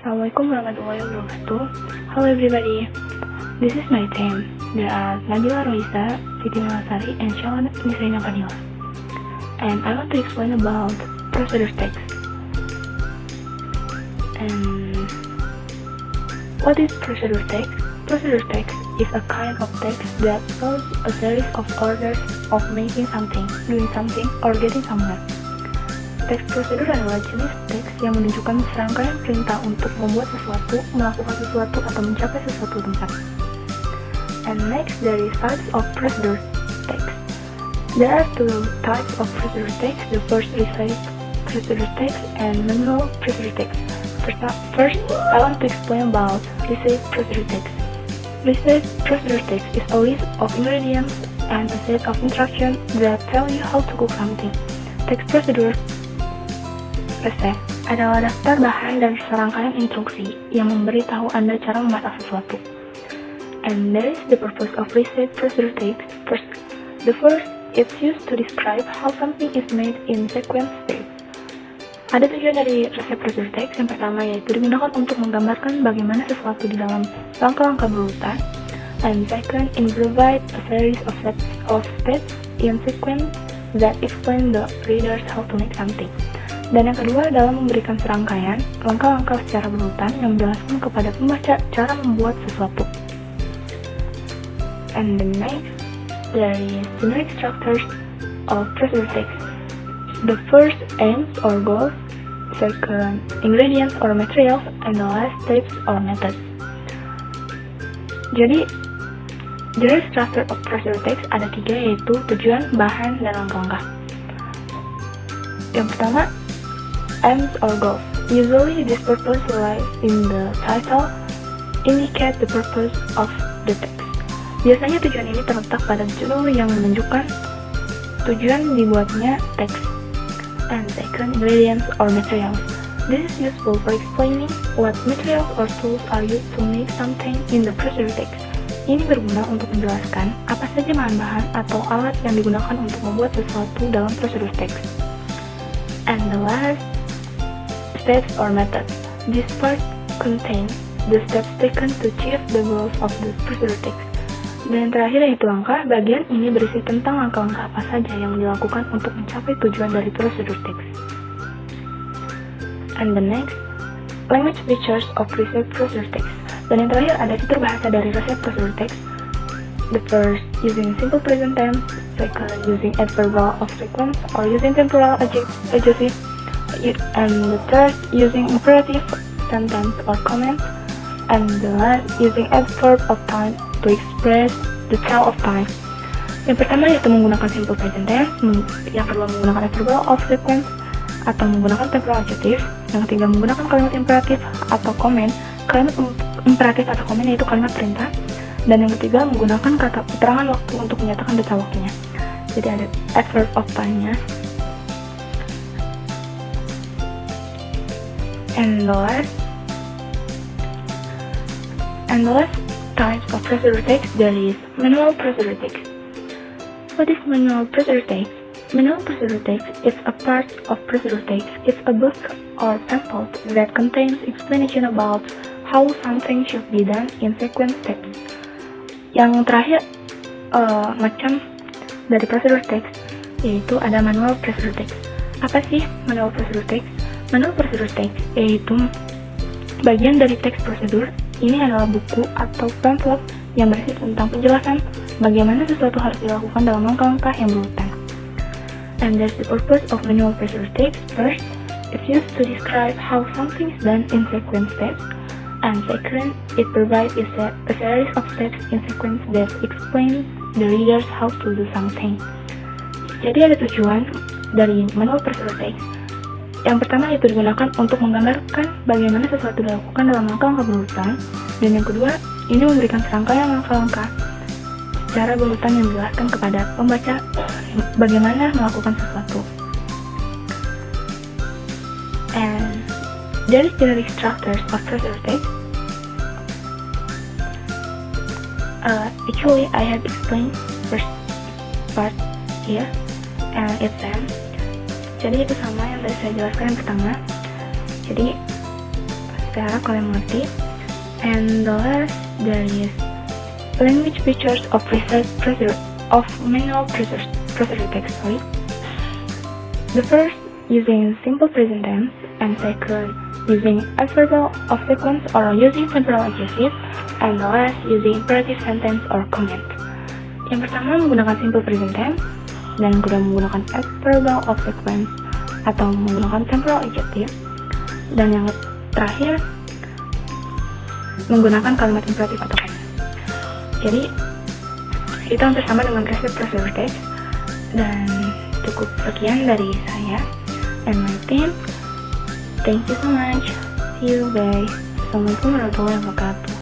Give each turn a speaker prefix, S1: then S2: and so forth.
S1: Assalamualaikum warahmatullahi wabarakatuh. Hello everybody, this is my team. There are Nabila Roisa, Siti Melasari, and Shalana Nisrina Fadila. And I want to explain about procedure text. And what is procedure text? Procedure text is a kind of text that follows a series of orders of making something, doing something, or getting somewhere. Teks prosedur adalah jenis teks yang menunjukkan serangkaian perintah untuk membuat sesuatu, melakukan sesuatu, atau mencapai sesuatu tempat. And next, there is types of procedure text. There are two types of procedure text. The first receipt procedure text and manual procedure text. First, I want to explain about receipt procedure text. Receipt procedure text is a list of ingredients and a set of instructions that tell you how to cook something. Text procedure resep adalah daftar bahan dan serangkaian instruksi yang memberitahu Anda cara memasak sesuatu. And there is the purpose of receipt procedure text. The first, it's used to describe how something is made in sequence steps. Ada tujuan dari resep procedure text. Yang pertama yaitu digunakan untuk menggambarkan bagaimana sesuatu di dalam langkah-langkah berurutan. And second, it provides a series of steps in sequence that explain the readers how to make something. Dan yang kedua adalah memberikan serangkaian langkah-langkah secara berurutan yang menjelaskan kepada pembaca cara membuat sesuatu. And the next, there is generic structures of procedure text. The first, aims or goals. Second, ingredients or materials. And the last, steps or methods. Jadi, generic structure of procedure text ada tiga, yaitu tujuan, bahan, dan langkah-langkah. Yang pertama, aims or goals. Usually this purpose lies in the title, indicate the purpose of the text. Biasanya tujuan ini terletak pada judul yang menunjukkan tujuan dibuatnya teks. And second, ingredients or materials. This is useful for explaining what materials or tools are used to make something in the procedure text. Ini berguna untuk menjelaskan apa saja bahan-bahan atau alat yang digunakan untuk membuat sesuatu dalam prosedur teks. And the last, steps or methods. This part contains the steps taken to achieve the goals of the procedure text. Dan yang terakhir yaitu langkah. Bagian ini berisi tentang langkah-langkah apa saja yang dilakukan untuk mencapai tujuan dari prosedur text. And the next, language features of receipt procedure text. Dan yang terakhir ada fitur bahasa dari resep prosedur text. The first, using simple present tense. Second, using adverbal of sequence or using temporal adjective. And the third, using imperative sentence or comment. And the last, using adverb of time to express the tale of time. Yang pertama yaitu menggunakan simple present tense. Yang kedua menggunakan adverbal of sequence atau menggunakan temporal adjective. Yang ketiga menggunakan kalimat imperatif atau comment. Kalimat imperatif atau comment yaitu kalimat perintah. Dan yang ketiga menggunakan kata keterangan waktu untuk menyatakan detail waktunya. Jadi ada adverb of time-nya. And the last types of procedure text, there is manual procedure text. What is manual procedure text? Manual procedure text is a part of procedure text. It's a book or pamphlet that contains explanation about how something should be done in sequence steps. Yang terakhir macam dari procedure text yaitu ada manual procedure text. Apa sih manual procedure text? Manual procedure text yaitu bagian dari teks prosedur. Ini adalah buku atau pamphlet yang berisi tentang penjelasan bagaimana sesuatu harus dilakukan dalam langkah-langkah yang berurutan. And that's the purpose of manual procedure text. First, it's used to describe how something is done in sequence steps. And second, it provides a series of steps in sequence that explains the readers how to do something. Jadi ada tujuan dari manual procedure text. Yang pertama itu digunakan untuk menggambarkan bagaimana sesuatu dilakukan dalam langkah-langkah berurutan. Dan yang kedua, ini memberikan serangkaian langkah-langkah secara berurutan yang menjelaskan kepada pembaca bagaimana melakukan sesuatu. And there is generic structures of procedure text. Actually, I have explained first part here, and it's Jadi itu sama yang tadi saya jelaskan yang pertama. Jadi saya harap kalian mengerti. And the last, there is language features of manual procedure text. The first, using simple present tense, and second, using adverbal of sequence or using temporal adjective, and the last, using imperative sentence or comment. Yang pertama menggunakan simple present tense, dan kedua menggunakan adverbal of sequence atau menggunakan temporal adjective, dan yang terakhir menggunakan kalimat imperatif atau comment. Jadi itu hampir sama dengan resep procedure text, dan cukup sekian dari saya and my team. Thank you so much. See you guys. Assalamualaikum warahmatullahi wabarakatuh.